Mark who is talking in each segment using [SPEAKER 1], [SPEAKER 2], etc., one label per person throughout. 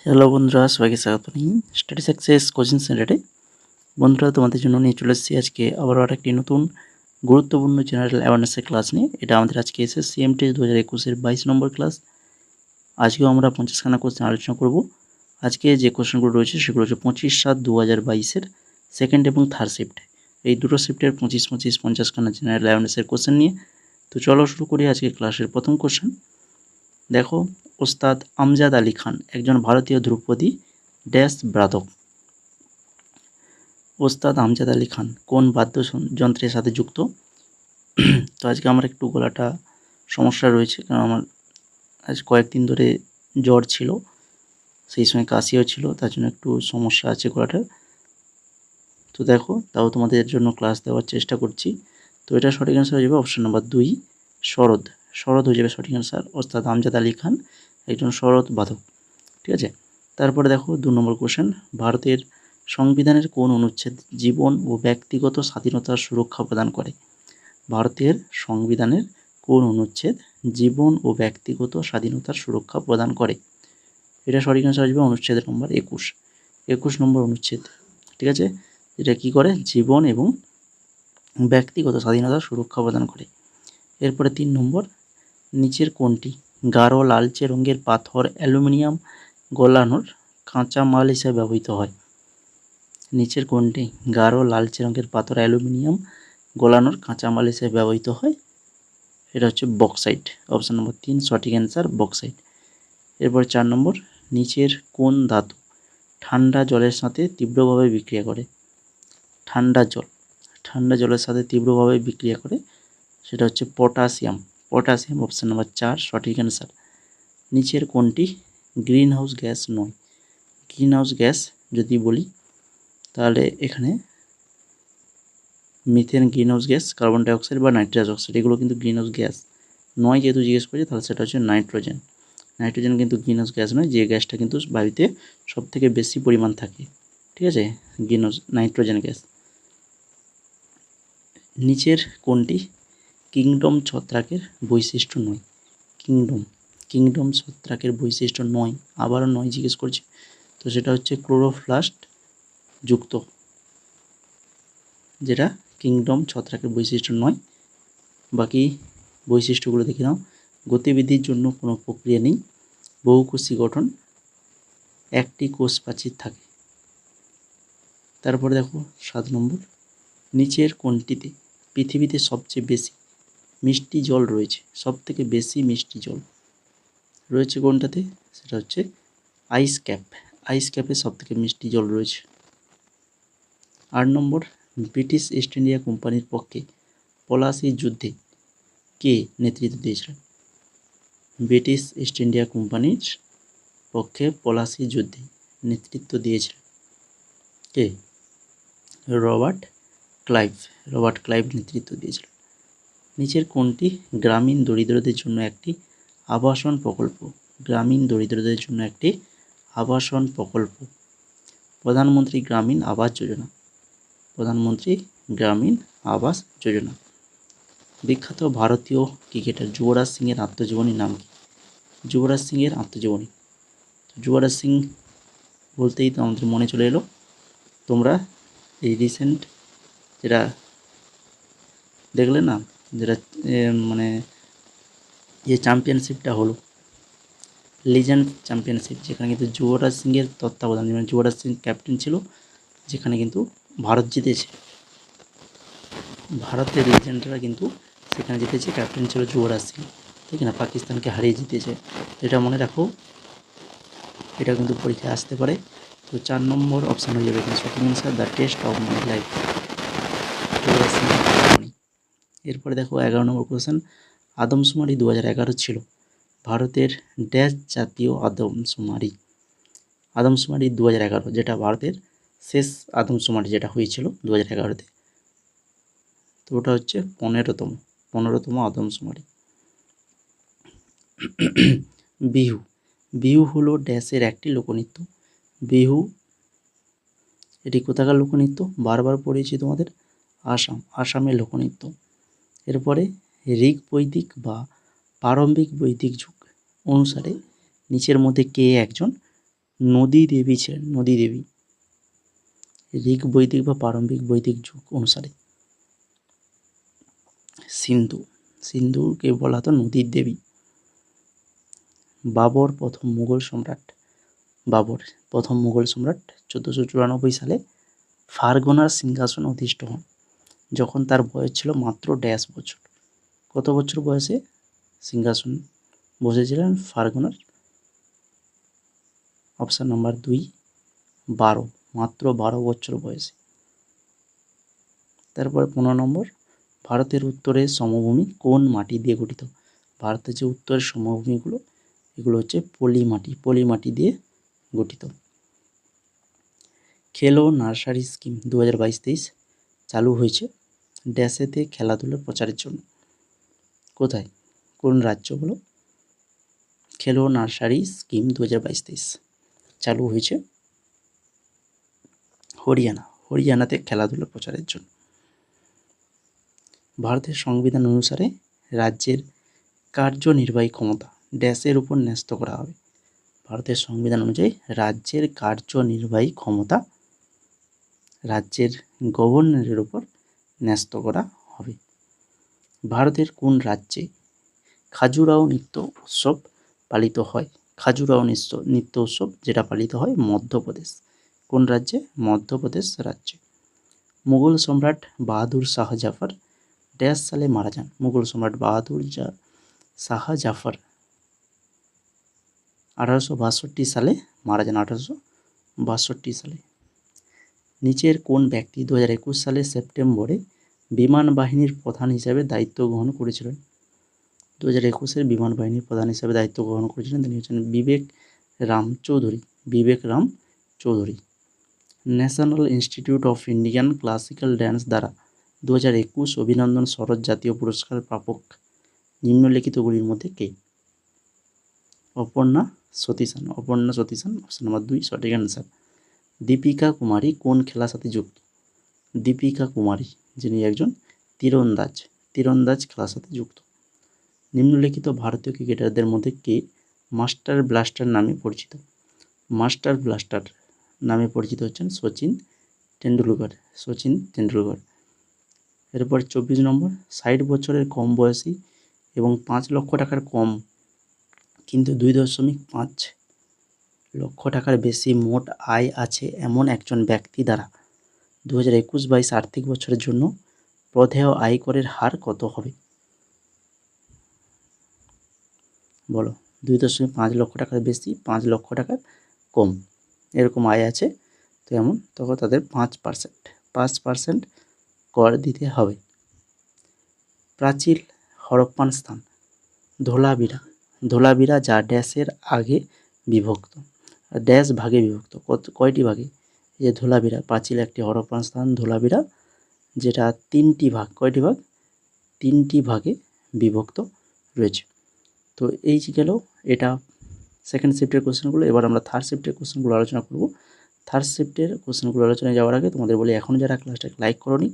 [SPEAKER 1] Hello বন্ধুরা, সবাইকে স্বাগত জানাই স্টাডি সাকসেস কোচিং সেন্টারে। বন্ধুরা, তোমাদের জন্য নিয়ে চলে এসেছি আজকে আবারও আরেকটি নতুন গুরুত্বপূর্ণ জেনারেল অ্যাওয়ারনেসের ক্লাস নিয়ে। এটা আমাদের আজকে এসএসসি এমটেস 2021-এর 22 নম্বর ক্লাস। আজকেও আমরা 50খানা কোশ্চেন আলোচনা করব। আজকে যে কোশ্চেনগুলো রয়েছে সেগুলো হচ্ছে 25/7/2022-এর সেকেন্ড এবং থার্ড শিফট, এই দুটো শিফটের 25-25-50খানা জেনারেল অ্যাওয়ারনেসের কোশ্চেন নিয়ে। তো চলো শুরু করি আজকে ক্লাসের প্রথম কোশ্চেন। দেখো, ওস্তাদ আমজাদ আলী খান একজন ভারতীয় ধ্রুপদী ড্যাশ বাদক। ওস্তাদ আমজাদ আলী খান কোন বাদ্যযন্ত্রের সাথে যুক্ত? তো আজকে আমার একটু গলাটা সমস্যা রয়েছে, কারণ আমার আজ কয়েকদিন ধরে জ্বর ছিল, সেই সময় কাশিও ছিল, তার জন্য একটু সমস্যা আছে গলাটার। তো দেখো, তাও তোমাদের জন্য ক্লাস দেওয়ার চেষ্টা করছি। তো এটা সঠিক অ্যান্সার হয়ে যাবে অপশন নাম্বার 2, শরৎ। শরৎ হয়ে যাবে সঠিক অ্যান্সার। ওস্তাদ আমজাদ আলী খান একজন শরৎ বাদক। ঠিক আছে, তারপরে দেখো 2 নম্বর কোশ্চেন। ভারতের সংবিধানের কোন অনুচ্ছেদ জীবন ও ব্যক্তিগত স্বাধীনতার সুরক্ষা প্রদান করে? ভারতের সংবিধানের কোন অনুচ্ছেদ জীবন ও ব্যক্তিগত স্বাধীনতার সুরক্ষা প্রদান করে? এটা সঠিক অ্যান্সার আসবে অনুচ্ছেদ নম্বর 21, 21 নম্বর অনুচ্ছেদ। ঠিক আছে, এটা কি করে? জীবন এবং ব্যক্তিগত স্বাধীনতার সুরক্ষা প্রদান করে। এরপরে 3 নম্বর, নিচের কোনটি গাঢ় লালচে রঙের পাথর অ্যালুমিনিয়াম গলানোর কাঁচামাল হিসেবে ব্যবহৃত হয়? নিচের কোনটি গাঢ় লালচে রঙের পাথর অ্যালুমিনিয়াম গলানোর কাঁচামাল হিসেবে ব্যবহৃত হয়? এটা হচ্ছে বক্সাইট। অপশান নম্বর 3 সঠিক অ্যান্সার, বক্সাইট। এরপর 4 নম্বর, নিচের কোন ধাতু ঠান্ডা জলের সাথে তীব্রভাবে বিক্রিয়া করে? ঠান্ডা জলের সাথে তীব্রভাবে বিক্রিয়া করে, সেটা হচ্ছে পটাশিয়াম। পটাশিয়াম অপশান নম্বর 4 সঠিক অ্যান্সার। নিচের কোনটি গ্রিন হাউস গ্যাস নয়? গ্রিন হাউস গ্যাস যদি বলি তাহলে এখানে methane green house gas, carbon dioxide বা নাইট্রাস অক্সাইড, এগুলো কিন্তু গ্রিন হাউস গ্যাস নয়। যেহেতু জিজ্ঞেস করছে তাহলে সেটা হচ্ছে নাইট্রোজেন। নাইট্রোজেন কিন্তু গ্রিন হাউস গ্যাস নয়, যে গ্যাসটা কিন্তু বায়ুতে সবথেকে বেশি পরিমাণ থাকে। ঠিক আছে, গ্রিন হাউস নাইট্রোজেন গ্যাস। নিচের কোনটি কিংডম ছত্রাকের বৈশিষ্ট্য নয়? কিংডম ছত্রাকের বৈশিষ্ট্য নয়, আবারও নয় জিজ্ঞেস করছে, তো সেটা হচ্ছে ক্লোরোপ্লাস্ট যুক্ত, যেটা কিংডম ছত্রাকের বৈশিষ্ট্য নয়। বাকি বৈশিষ্ট্যগুলো দেখে নাও। গতিবিধির জন্য কোনো প্রক্রিয়া নেই, বহুকোষী গঠন, একটি কোষ প্রাচীর থাকে। তারপরে দেখো 7 নম্বর, নিচের কোনটিতে পৃথিবীতে সবচেয়ে বেশি মিষ্টি জল রয়েছে? সবথেকে বেশি মিষ্টি জল রয়েছে কোনটাতে? সেটা হচ্ছে আইস ক্যাপ। আইস ক্যাপে সবথেকে মিষ্টি জল রয়েছে। 8 নম্বর, ব্রিটিশ ইস্ট ইন্ডিয়া কোম্পানির পক্ষে পলাশী যুদ্ধে কে নেতৃত্ব দিয়েছিলেন? ব্রিটিশ ইস্ট ইন্ডিয়া কোম্পানির পক্ষে পলাশী যুদ্ধে নেতৃত্ব দিয়েছিলেন কে? রবার্ট ক্লাইভ নেতৃত্ব দিয়েছিলেন। নিচের কোনটি গ্রামীণ দরিদ্রদের জন্য একটি আবাসন প্রকল্প? গ্রামীণ দরিদ্রদের জন্য একটি আবাসন প্রকল্প প্রধানমন্ত্রী গ্রামীণ আবাস যোজনা। প্রধানমন্ত্রী গ্রামীণ আবাস যোজনা। বিখ্যাত ভারতীয় ক্রিকেটার যুবরাজ সিংয়ের আত্মজীবনীর নাম কি? যুবরাজ সিংয়ের আত্মজীবনী। যুবরাজ সিং বলতেই তো আমাদের মনে চলে এলো, তোমরা এই রিসেন্ট যেটা দেখলে না, যেটা মানে যে চ্যাম্পিয়নশিপটা হলো, লিজেন্ড চ্যাম্পিয়নশিপ, যেখানে কিন্তু যুবরাজ সিংয়ের তত্ত্বাবধানে, মানে যুবরাজ সিং ক্যাপ্টেন ছিল, যেখানে কিন্তু ভারত জিতেছে। ভারতের লিজেন্ডরা কিন্তু সেখানে জিতেছে, ক্যাপ্টেন ছিল যুবরাজ সিং, ঠিক না? পাকিস্তানকে হারিয়ে জিতেছে, এটা মনে রাখো, এটা কিন্তু পরীক্ষায় আসতে পারে। তো 4 নম্বর অপশান হয়ে যাবে এখানে সঠিক answer, the test of my life, Yuvraj Singh. এরপরে দেখো 11 নম্বর কোয়েশ্চেন, আদমশুমারি 2011 ছিল ভারতের ড্যাশ জাতীয় আদমশুমারি? আদমশুমারি 2011, যেটা ভারতের শেষ আদমশুমারি যেটা হয়েছিল 2011-তে, তো ওটা হচ্ছে 15তম আদমশুমারি। বিহু হলো ড্যাশের একটি লোকনৃত্য। বিহু এটি কোথাকার লোকনৃত্য? বারবার পড়েছি তোমাদের, আসামের লোকনৃত্য। এরপরে ঋগ বৈদিক বা প্রারম্ভিক বৈদিক যুগ অনুসারে নিচের মধ্যে কে একজন নদী দেবী ছিলেন, নদী দেবী, ঋগ বৈদিক বা প্রারম্ভিক বৈদিক যুগ অনুসারে। সিন্ধু, সিন্ধুকে বলা হতো নদীর দেবী। বাবর প্রথম মুঘল সম্রাট, বাবর প্রথম মুঘল সম্রাট 1494 সালে ফারগনার সিংহাসন অধিষ্ঠ হন, যখন তার বয়স ছিল মাত্র বছর। কত বছর বয়সে সিংহাসন বসেছিলেন ফারগনার? অপশান নাম্বার 2, 12, মাত্র 12 বছর বয়সে। তারপরে 15 নম্বর, ভারতের উত্তরের সমভূমি কোন মাটি দিয়ে গঠিত? ভারতের যে উত্তরের সমভূমিগুলো, এগুলো হচ্ছে পলি মাটি দিয়ে গঠিত। খেলো নার্সারি স্কিম 2022-23 চালু হয়েছে ড্যাশেতে খেলাধুলার প্রচারের জন্য। কোথায়, কোন রাজ্য বলো? খেলো নার্সারি স্কিম 2022-23 চালু হয়েছে হরিয়ানাতে খেলাধুলা প্রচারের জন্য। ভারতের সংবিধান অনুসারে রাজ্যের কার্যনির্বাহী ক্ষমতা ড্যাশের উপর ন্যস্ত করা হবে। ভারতের সংবিধান অনুযায়ী রাজ্যের কার্যনির্বাহী ক্ষমতা রাজ্যের গভর্নরের উপর ন্যস্ত করা হবে। ভারতের কোন রাজ্যে খাজুরাও নৃত্য উৎসব পালিত হয়? খাজুরাও নৃত্য উৎসব যেটা পালিত হয় মধ্যপ্রদেশ। কোন রাজ্যে? মধ্যপ্রদেশ রাজ্যে। মুঘল সম্রাট বাহাদুর শাহ জাফর ড্যাশ সালে মারা যান? মুঘল সম্রাট বাহাদুর শাহ জাফর 1862 সালে মারা যান, 1862 সালে। নিচের কোন ব্যক্তি 2021 সালের সেপ্টেম্বরে বিমান বাহিনীর প্রধান হিসেবে দায়িত্ব গ্রহণ করেছিলেন? 2021-এর বিমান বাহিনীর প্রধান হিসেবে দায়িত্ব গ্রহণ করেছিলেন তিনি হচ্ছেন Vivek Ram Chaudhary. National institute of Indian classical dance দ্বারা 2021 অভিনন্দন শরৎ জাতীয় পুরস্কার প্রাপক নিম্নলিখিতগুলির মধ্যে কে? অপর্ণা সতীশন, অপশন নাম্বার 2 সঠিক অ্যান্সার। দীপিকা কুমারী কোন খেলার সাথে যুক্ত? দীপিকা কুমারী যিনি একজন তীরন্দাজ খেলার সাথে যুক্ত। নিম্নলিখিত ভারতীয় ক্রিকেটারদের মধ্যে কে মাস্টার ব্লাস্টার নামে পরিচিত? মাস্টার ব্লাস্টার নামে পরিচিত হচ্ছেন সচিন তেন্ডুলকর। এরপর 24 নম্বর, 60 বছরের কম বয়সী এবং 5 লক্ষ টাকার কম কিন্তু 2.5 লক্ষ টাকার বেশি মোট আয় আছে এমন একজন ব্যক্তি দ্বারা 2021-22 আর্থিক বছরের জন্য প্রদেয় আয়করের হার কত হবে? বলো, 2.5 লক্ষ টাকার বেশি, 5 লক্ষ টাকার কম এরকম আয় আছে তো এমন, তখন তাদের 5% কর দিতে হবে। প্রাচীন হরপ্পান স্থান ধোলাবিরা যা ড্যাশের আগে বিভক্ত, ড্যাশ ভাগে বিভক্ত, কয়টি ভাগে? এই যে ধোলাবিরা প্রাচীন একটি হরপ্পান স্থান ধোলাবিরা, যেটা 3টি ভাগ, কয়টি ভাগ? 3টি ভাগে বিভক্ত রয়েছে। তো এই যে গেল এটা সেকেন্ড শিফটের কোশ্চেনগুলো। এবার আমরা থার্ড শিফটের কোশ্চেনগুলো আলোচনা করব। থার্ড শিফটের কোশ্চেনগুলো আলোচনায় যাওয়ার আগে তোমাদের বলি, এখন যারা ক্লাসটাকে লাইক করোনি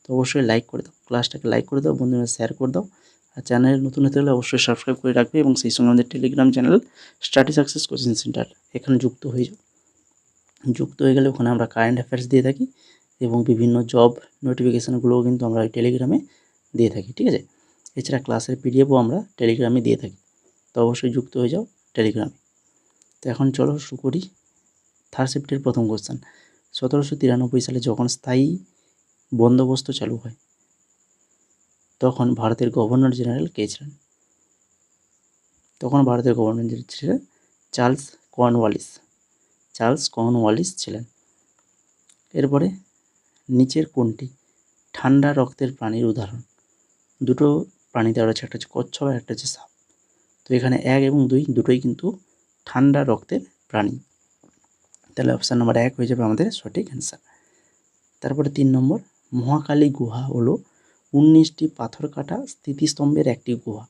[SPEAKER 1] তো অবশ্যই লাইক করে দাও, ক্লাসটাকে লাইক করে দাও, বন্ধুদের শেয়ার করে দাও। আর চ্যানেলে নতুন হতে হলে অবশ্যই সাবস্ক্রাইব করে রাখবে এবং সেই সঙ্গে আমাদের Telegram channel study success coaching centre এখানে যুক্ত হয়ে যাও। যুক্ত হয়ে গেলে ওখানে আমরা কারেন্ট অ্যাফেয়ার্স দিয়ে থাকি এবং বিভিন্ন জব নোটিফিকেশানগুলোও কিন্তু আমরা ওই টেলিগ্রামে দিয়ে থাকি, ঠিক আছে। এছাড়া ক্লাসের পিডিএফও আমরা টেলিগ্রামে দিয়ে থাকি, তো অবশ্যই যুক্ত হয়ে যাও টেলিগ্রামে। তো এখন চলো শুরু করি থার্ড শিফটের প্রথম কোশ্চেন। 1793 সালে যখন স্থায়ী বন্দোবস্ত চালু হয় তখন ভারতের গভর্নর জেনারেল কে ছিলেন? তখন ভারতের গভর্নর জেনারেল ছিলেন চার্লস কর্নওয়ালিস ছিলেন। এরপরে নিচের কোনটি ঠান্ডা রক্তের প্রাণীর উদাহরণ? দুটো প্রাণী দেওয়া রয়েছে, একটা হচ্ছে কচ্ছপ আর একটা হচ্ছে সাপ। তো এখানে 1 এবং 2 দুটোই কিন্তু ঠান্ডা রক্তের প্রাণী, তাহলে অপশান নাম্বার 1 হয়ে যাবে আমাদের সঠিক অ্যান্সার। তারপরে 3 নম্বর, মহাকালী গুহা হলো 19টি পাথর কাটা স্মৃতিস্তম্ভের একটি গুহা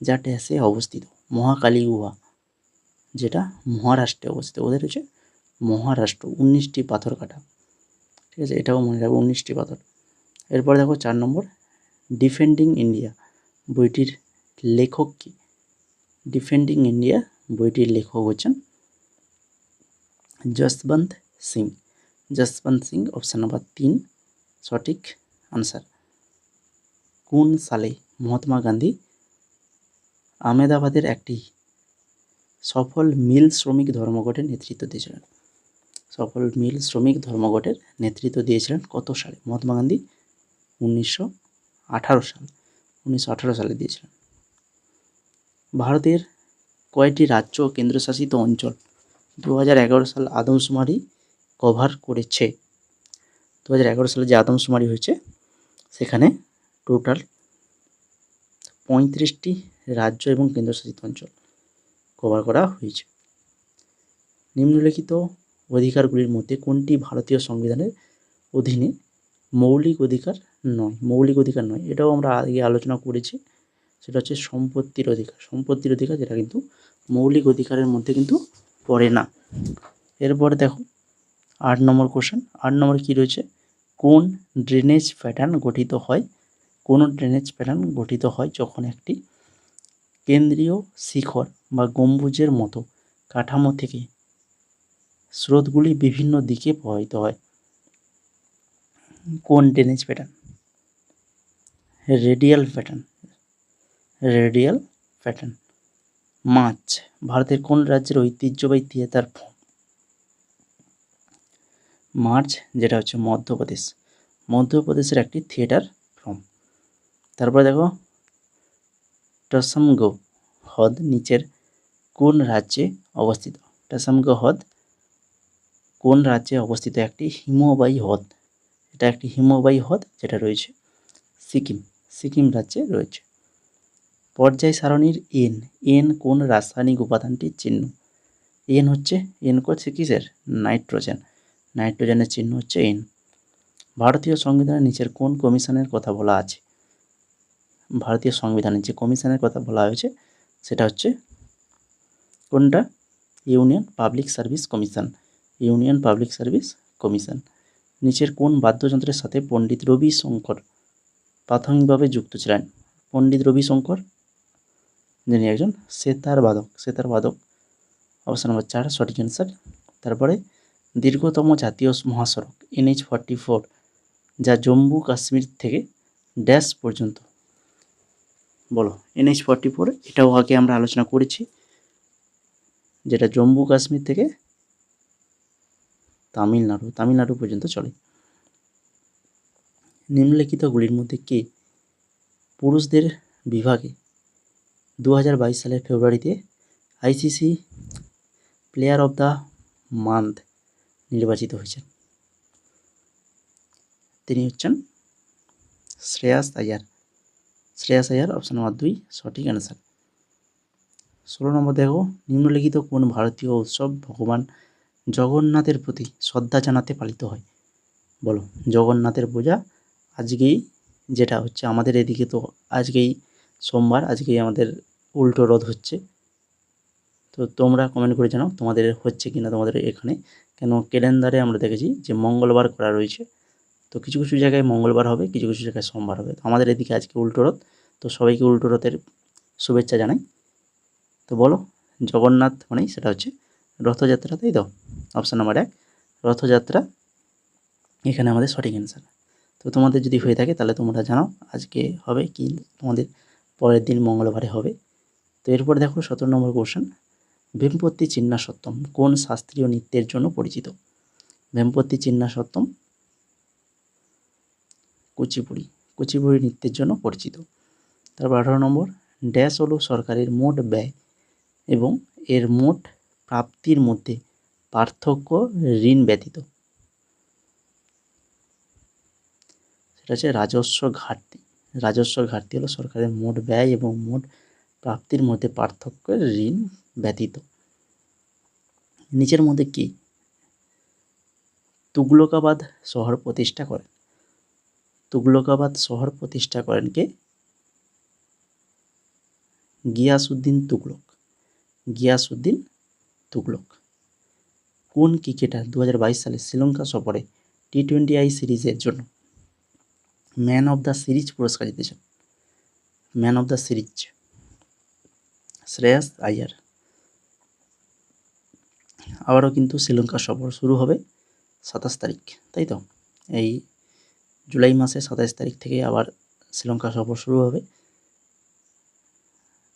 [SPEAKER 1] যা ড্যাশে অবস্থিত? মহাকালী গুহা যেটা মহারাষ্ট্রে অবস্থিত, ওদের হচ্ছে মহারাষ্ট্র, 19টি পাথর কাটা, ঠিক আছে, এটাও মনে রাখবো 19টি পাথর। এরপর দেখো 4 নম্বর, ডিফেন্ডিং ইন্ডিয়া বইটির লেখক কি? ডিফেন্ডিং ইন্ডিয়া বইটির লেখক হচ্ছেন যশবন্ত সিং। যশবন্ত সিং অপশান নাম্বার 3 সঠিক আনসার। কোন সালে মহাত্মা গান্ধী আহমেদাবাদের একটি সফল মিল শ্রমিক ধর্মঘটের নেতৃত্ব দিয়েছিলেন? সফল মিল শ্রমিক ধর্মঘটের নেতৃত্ব দিয়েছিলেন কত সালে মহাত্মা গান্ধী? 1918 সাল। 1918 সালে দিয়েছিলেন। ভারতের কয়টি রাজ্য ও কেন্দ্রশাসিত অঞ্চল 2011 সাল আদমশুমারি কভার করেছে? 2011 সালে যে আদমশুমারি হয়েছে সেখানে টোটাল 35টি রাজ্য এবং কেন্দ্রশাসিত অঞ্চল কভার করা হয়েছে। নিম্নলিখিত অধিকারগুলির মধ্যে কোনটি ভারতীয় সংবিধানের অধীনে মৌলিক অধিকার নয়? মৌলিক অধিকার নয়, এটাও আমরা আগে আলোচনা করেছি, সেটা হচ্ছে সম্পত্তির অধিকার। সম্পত্তির অধিকার যেটা কিন্তু মৌলিক অধিকারের মধ্যে কিন্তু পড়ে না। এরপরে দেখো 8 নম্বর কোশ্চেন। 8 নম্বরে কী রয়েছে? কোন ড্রেনেজ প্যাটার্ন গঠিত হয়? কোন ড্রেনেজ প্যাটার্ন গঠিত হয় যখন একটি কেন্দ্রীয় শিখর বা গম্বুজের মতো কাঠামো থেকে স্রোতগুলি বিভিন্ন দিকে প্রবাহিত হয়? কোন drainage pattern? Radial pattern. Radial pattern. মাছ ভারতের কোন রাজ্যের ঐতিহ্যবাহী থিয়েটার ফর্ম? মার্চ যেটা হচ্ছে মধ্যপ্রদেশ। মধ্যপ্রদেশের একটি থিয়েটার ফর্ম। তারপরে দেখো টসমগো হ্রদ নিচের কোন রাজ্যে অবস্থিত? টসমগো হ্রদ কোন রাজ্যে অবস্থিত? একটি হিমবাহী হ্রদ। এটা একটি হিমবাহী হ্রদ যেটা রয়েছে সিকিম। সিকিম রাজ্যে রয়েছে। পর্যায় সারণীর এন। এন কোন রাসায়নিক উপাদানটির চিহ্ন? এন হচ্ছে করছে কিসের? নাইট্রোজেন। নাইট্রোজেনের চিহ্ন হচ্ছে এন। ভারতীয় সংবিধানের নিচের কোন কমিশনের কথা বলা আছে? ভারতীয় সংবিধানের যে কমিশনের কথা বলা হয়েছে সেটা হচ্ছে কোনটা? Union public service commission. Union public service commission. নিচের কোন বাদ্যযন্ত্রের সাথে পণ্ডিত রবিশঙ্কর প্রাথমিকভাবে যুক্ত ছিলেন? পণ্ডিত রবিশঙ্কর যিনি একজন সেতার বাদক। সেতার বাদক অপশান নম্বর 4 সঠিক অ্যান্সার। তারপরে দীর্ঘতম জাতীয় মহাসড়ক NH-44 যা জম্মু কাশ্মীর থেকে ড্যাশ পর্যন্ত, বলো। NH-44 এটাও আগে আমরা আলোচনা করেছি, যেটা জম্মু কাশ্মীর থেকে তামিলনাড়ু পর্যন্ত চলে। নিম্নলিখিতগুলির মধ্যে কে পুরুষদের বিভাগে 2022 সালের ফেব্রুয়ারিতে ICC player of the month নির্বাচিত হয়েছেন? তিনি হচ্ছেন শ্রেয়াস আয়ার। শ্রেয়াস আয়ার অপশান নম্বর 2 সঠিক অ্যান্সার। 16 নম্বর দেখো নিম্নলিখিত কোন ভারতীয় উৎসব ভগবান জগন্নাথের প্রতি শ্রদ্ধা জানাতে পালিত হয়? বলো। জগন্নাথের পূজা আজকেই, যেটা হচ্ছে আমাদের এদিকে তো আজকেই সোমবার, আজকেই আমাদের উল্টো রথ হচ্ছে। তো তোমরা কমেন্ট করে জানাও তোমাদের হচ্ছে কি না তোমাদের এখানে, কেন ক্যালেন্ডারে আমরা দেখেছি যে মঙ্গলবার করা রয়েছে। তো কিছু কিছু জায়গায় মঙ্গলবার হবে, কিছু কিছু জায়গায় সোমবার হবে। তো আমাদের এদিকে আজকে উল্টো রথ, তো সবাইকে উল্টো রথের শুভেচ্ছা জানাই। তো বলো, জগন্নাথ মানেই সেটা হচ্ছে রথযাত্রা, তাই তো? অপশান নাম্বার 1 রথযাত্রা এখানে আমাদের সঠিক অ্যান্সার। তো তোমাদের যদি হয়ে থাকে তাহলে তোমরা জানাও আজকে হবে কি তোমাদের পরের দিন মঙ্গলবারে হবে। তো এরপর দেখো 17 নম্বর কোশ্চেন। ভেমপত্তি চিন্নাসত্তম কোন শাস্ত্রীয় নৃত্যের জন্য পরিচিত? ভেমপত্তি চিন্নাসত্তম কুচিপুড়ি নৃত্যের জন্য পরিচিত। তারপর 18 নম্বর ড্যাশ হলো সরকারের মোট ব্যয় এবং এর মোট প্রাপ্তির মধ্যে পার্থক্য ঋণ ব্যতীত। সেটা হচ্ছে রাজস্ব ঘাটতি। রাজস্ব ঘাটতি হলো সরকারের মোট ব্যয় এবং মোট প্রাপ্তির মধ্যে পার্থক্য ঋণ ব্যতীত। নিচের মধ্যে কি তুগলকাবাদ শহর প্রতিষ্ঠা করেন? তুগলকাবাদ শহর প্রতিষ্ঠা করেন কে? গিয়াসউদ্দিন তুগলক। গিয়াসউদ্দিন তুগলক। কোন ক্রিকেটার 2022 সালে শ্রীলঙ্কা সফরে T20I সিরিজের জন্য ম্যান অফ দ্য সিরিজ পুরস্কার জিতেছেন? Man of the series Shreyas Iyer. আবারও কিন্তু শ্রীলঙ্কা সফর শুরু হবে 27 তারিখ, তাই তো? এই জুলাই মাসের 27 তারিখ থেকে আবার শ্রীলঙ্কা সফর শুরু হবে।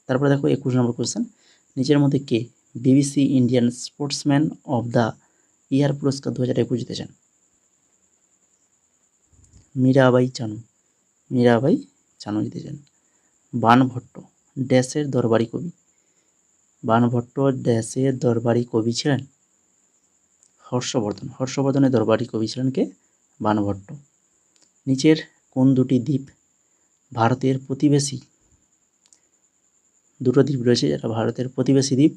[SPEAKER 1] তারপরে দেখো 21 নম্বর কোয়েশ্চেন, নিচের মধ্যে কে BBC Indian sportsman of the year পুরস্কার 2021 জিতেছেন? মীরাবাই চানু জিতেছেন। বাণভট্ট ড্যাশের দরবারি কবি? বাণভট্ট ড্যাশের দরবারি কবি ছিলেন? হর্ষবর্ধনের দরবারি কবি ছিলেন কে? বাণভট্ট। নিচের কোন দুটি দ্বীপ ভারতের প্রতিবেশী? দুটো দ্বীপ রয়েছে যেটা ভারতের প্রতিবেশী দ্বীপ,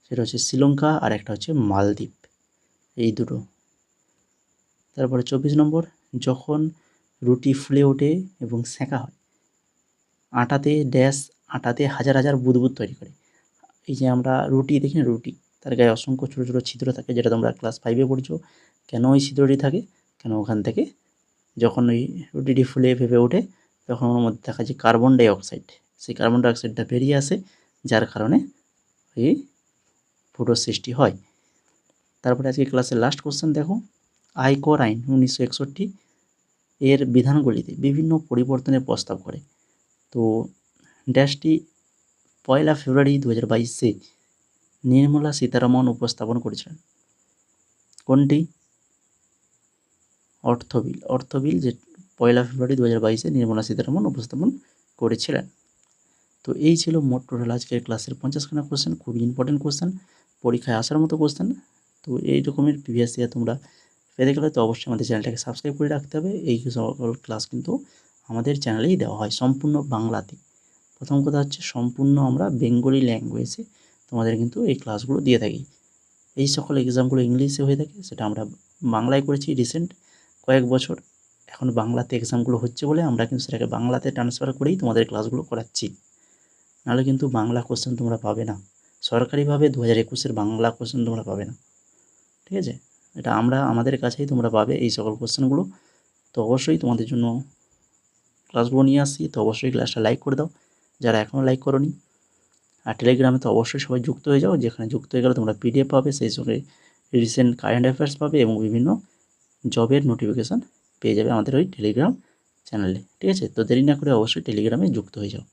[SPEAKER 1] সেটা হচ্ছে শ্রীলঙ্কা আর একটা হচ্ছে মালদ্বীপ, এই দুটো। তারপরে 24 নম্বর, যখন রুটি ফুলে ওঠে এবং সেঁকা হয় আটাতে হাজার হাজার বুদবুদ তৈরি করে। এই যে আমরা রুটি দেখি না, রুটি তার গায়ে অসংখ্য ছোটো ছোটো ছিদ্র থাকে, যেটা তোমরা ক্লাস 5-এ পড়ছো। কেন ওই ছিদ্রটি থাকে? কেন ওখান থেকে যখন ওই রুটিটি ফুলে ভেপে ওঠে তখন ওর মধ্যে দেখা যায় কার্বন ডাইঅক্সাইড, সেই কার্বন ডাইঅক্সাইডটা বেরিয়ে আসে, যার কারণে এই ফুটোর সৃষ্টি হয়। তারপরে আজকে ক্লাসের লাস্ট কোশ্চেন দেখো, আয়কর আইন 1961 এর বিধানগুলিতে বিভিন্ন পরিবর্তনের প্রস্তাব করে। তো ড্যাশটি 1 ফেব্রুয়ারি 2022-এ নির্মলা সীতারামন উপস্থাপন করেছিলেন। কোনটি? অর্থ বিল যে 1 ফেব্রুয়ারি 2022-এ নির্মলা সীতারামন উপস্থাপন করেছিলেন। তো এই ছিল মোট টোটাল আজকের ক্লাসের 50খানা কোশ্চেন, খুবই ইম্পর্টেন্ট কোশ্চেন, পরীক্ষায় আসার মতো কোশ্চেন। তো এই রকমের প্রিভিয়াস ইয়ার তোমরা পেতে গেলে তো অবশ্যই আমাদের চ্যানেলটাকে সাবস্ক্রাইব করে রাখতে হবে। এই সকল ক্লাস কিন্তু আমাদের চ্যানেলেই দেওয়া হয় সম্পূর্ণ বাংলাতে। প্রথম কথা হচ্ছে সম্পূর্ণ আমরা বেঙ্গলি ল্যাঙ্গুয়েজে তোমাদের কিন্তু এই ক্লাসগুলো দিয়ে থাকি। এই সকল এক্সামগুলো ইংলিশে হয়ে থাকে, সেটা আমরা বাংলায় করেছি রিসেন্ট কয়েক বছর। এখন বাংলাতে এক্সামগুলো হচ্ছে বলে আমরা কিন্তু সেটাকে বাংলাতে ট্রান্সফার করেই তোমাদের ক্লাসগুলো করাচ্ছি, নাহলে কিন্তু বাংলা কোশ্চেন তোমরা পাবে না। সরকারিভাবে 2021-এর বাংলা কোশ্চেন তোমরা পাবে না, ঠিক আছে? এটা আমরা আমাদের কাছেই তোমরা পাবে এই সকল কোশ্চেনগুলো। তো অবশ্যই তোমাদের জন্য ক্লাসগুলো নিয়ে আসছি, তো অবশ্যই ক্লাসটা লাইক করে দাও যারা এখনও লাইক করোনি। আর টেলিগ্রামে তো অবশ্যই সবাই যুক্ত হয়ে যাও, যেখানে যুক্ত হয়ে গেলে তোমরা পিডিএফ পাবে, সেই সঙ্গে রিসেন্ট কারেন্ট অ্যাফেয়ার্স পাবে এবং বিভিন্ন জবের নোটিফিকেশান পেয়ে যাবে আমাদের ওই টেলিগ্রাম চ্যানেলে, ঠিক আছে? তো দেরি না করে অবশ্যই টেলিগ্রামে যুক্ত হয়ে যাও।